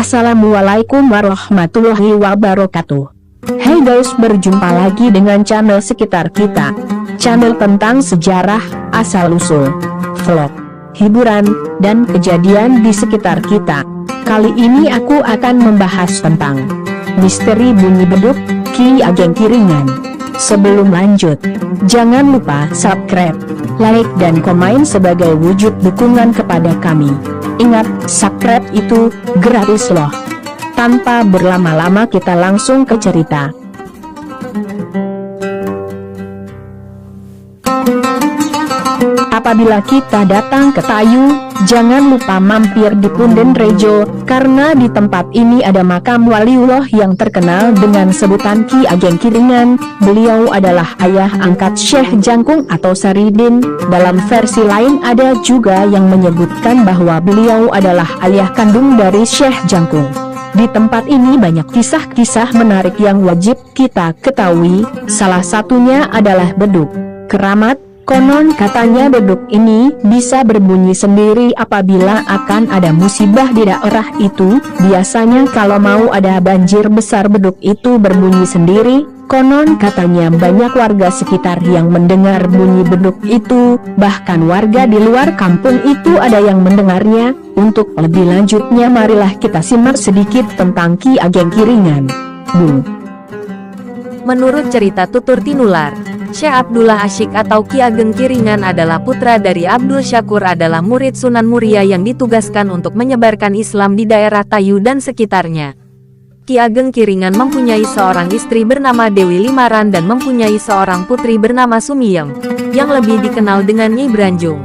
Assalamualaikum warahmatullahi wabarakatuh. Hey guys, berjumpa lagi dengan channel sekitar kita. Channel tentang sejarah, asal-usul, vlog, hiburan, dan kejadian di sekitar kita. Kali ini aku akan membahas tentang misteri bunyi beduk Ki Ageng Kiringan. Sebelum lanjut, jangan lupa subscribe, like, dan komen sebagai wujud dukungan kepada kami. Ingat, subscribe itu gratis loh. Tanpa berlama-lama kita langsung ke cerita. Apabila kita datang ke Tayu, jangan lupa mampir di Punden Rejo, karena di tempat ini ada makam waliullah yang terkenal dengan sebutan Ki Ageng Kiringan. Beliau adalah ayah angkat Syekh Jangkung atau Saridin. Dalam versi lain ada juga yang menyebutkan bahwa beliau adalah ayah kandung dari Syekh Jangkung. Di tempat ini banyak kisah-kisah menarik yang wajib kita ketahui, salah satunya adalah beduk keramat. Konon katanya beduk ini bisa berbunyi sendiri apabila akan ada musibah di daerah itu. Biasanya kalau mau ada banjir besar beduk itu berbunyi sendiri. Konon katanya banyak warga sekitar yang mendengar bunyi beduk itu, bahkan warga di luar kampung itu ada yang mendengarnya. Untuk lebih lanjutnya marilah kita simak sedikit tentang Ki Ageng Kiringan. Menurut cerita tutur tinular, Syekh Abdullah Asyik atau Ki Ageng Kiringan adalah putra dari Abdul Syakur, adalah murid Sunan Muria yang ditugaskan untuk menyebarkan Islam di daerah Tayu dan sekitarnya. Ki Ageng Kiringan mempunyai seorang istri bernama Dewi Limaran dan mempunyai seorang putri bernama Sumiyem, yang lebih dikenal dengan Nyai Branjung.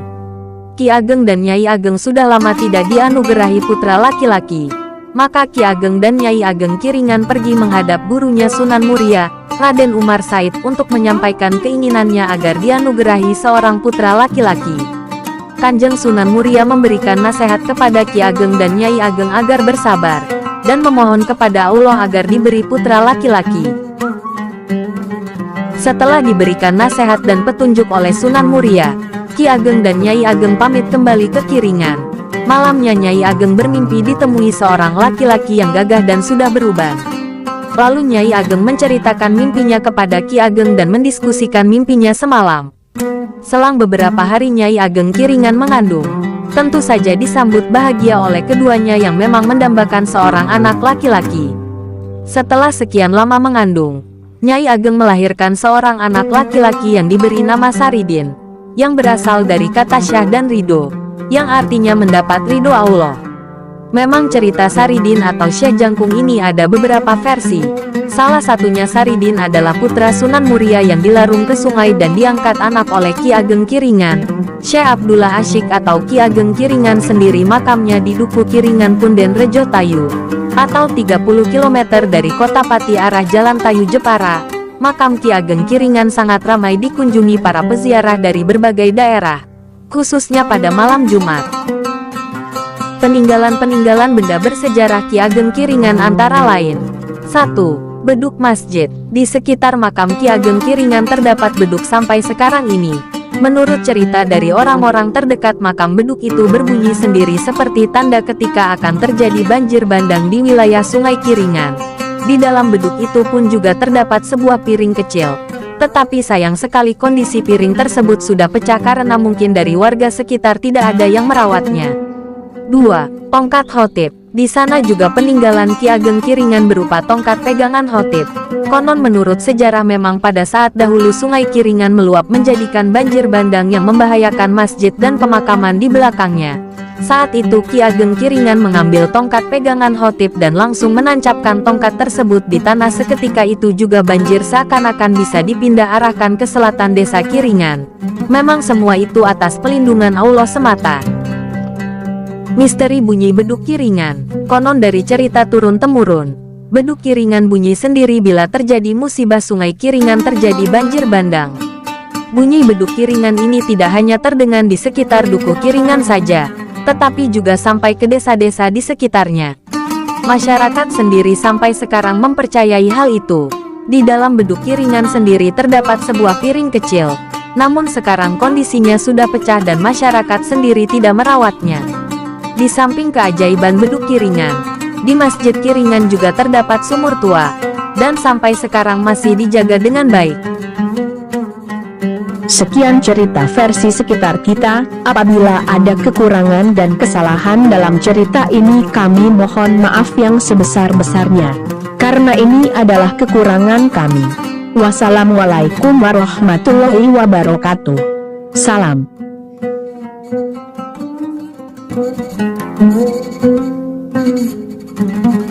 Ki Ageng dan Nyai Ageng sudah lama tidak dianugerahi putra laki-laki. Maka Ki Ageng dan Nyai Ageng Kiringan pergi menghadap gurunya Sunan Muria, Raden Umar Said, untuk menyampaikan keinginannya agar dianugerahi seorang putra laki-laki. Kanjeng Sunan Muria memberikan nasihat kepada Ki Ageng dan Nyai Ageng agar bersabar, dan memohon kepada Allah agar diberi putra laki-laki. Setelah diberikan nasihat dan petunjuk oleh Sunan Muria, Ki Ageng dan Nyai Ageng pamit kembali ke Kiringan. Malamnya Nyai Ageng bermimpi ditemui seorang laki-laki yang gagah dan sudah beruban. Lalu Nyai Ageng menceritakan mimpinya kepada Ki Ageng dan mendiskusikan mimpinya semalam. Selang beberapa hari Nyai Ageng Kiringan mengandung. Tentu saja disambut bahagia oleh keduanya yang memang mendambakan seorang anak laki-laki. Setelah sekian lama mengandung, Nyai Ageng melahirkan seorang anak laki-laki yang diberi nama Saridin, yang berasal dari kata Syah dan Ridho, yang artinya mendapat ridho Allah. Memang cerita Saridin atau Syekh Jangkung ini ada beberapa versi. Salah satunya Saridin adalah putra Sunan Muria yang dilarung ke sungai dan diangkat anak oleh Ki Ageng Kiringan. Syekh Abdullah Asyik atau Ki Ageng Kiringan sendiri makamnya di Duku Kiringan Punden Rejo Tayu, atau 30 km dari kota Pati arah Jalan Tayu Jepara. Makam Ki Ageng Kiringan sangat ramai dikunjungi para peziarah dari berbagai daerah, khususnya pada malam Jumat. Peninggalan-peninggalan benda bersejarah Ki Ageng Kiringan antara lain: 1. Beduk masjid. Di sekitar makam Ki Ageng Kiringan terdapat beduk sampai sekarang ini. Menurut cerita dari orang-orang terdekat, makam beduk itu berbunyi sendiri seperti tanda ketika akan terjadi banjir bandang di wilayah Sungai Kiringan. Di dalam beduk itu pun juga terdapat sebuah piring kecil. Tetapi sayang sekali kondisi piring tersebut sudah pecah karena mungkin dari warga sekitar tidak ada yang merawatnya. 2. Tongkat Khotib. Di sana juga peninggalan Ki Ageng Kiringan berupa tongkat pegangan Khotib. Konon menurut sejarah memang pada saat dahulu Sungai Kiringan meluap menjadikan banjir bandang yang membahayakan masjid dan pemakaman di belakangnya. Saat itu Ki Ageng Kiringan mengambil tongkat pegangan Khotib dan langsung menancapkan tongkat tersebut di tanah. Seketika itu juga banjir seakan-akan bisa dipindah arahkan ke selatan desa Kiringan. Memang semua itu atas pelindungan Allah semata. Misteri bunyi beduk Kiringan. Konon dari cerita turun-temurun, beduk Kiringan bunyi sendiri bila terjadi musibah Sungai Kiringan terjadi banjir bandang. Bunyi beduk Kiringan ini tidak hanya terdengar di sekitar Dukuh Kiringan saja, tetapi juga sampai ke desa-desa di sekitarnya. Masyarakat sendiri sampai sekarang mempercayai hal itu. Di dalam beduk Kiringan sendiri terdapat sebuah piring kecil, namun sekarang kondisinya sudah pecah dan masyarakat sendiri tidak merawatnya. Di samping keajaiban beduk Kiringan, Di Masjid Kiringan juga terdapat sumur tua, dan sampai sekarang masih dijaga dengan baik. Sekian cerita versi sekitar kita. Apabila ada kekurangan dan kesalahan dalam cerita ini, kami mohon maaf yang sebesar-besarnya, karena ini adalah kekurangan kami. Wassalamualaikum warahmatullahi wabarakatuh. Salam. Thank you.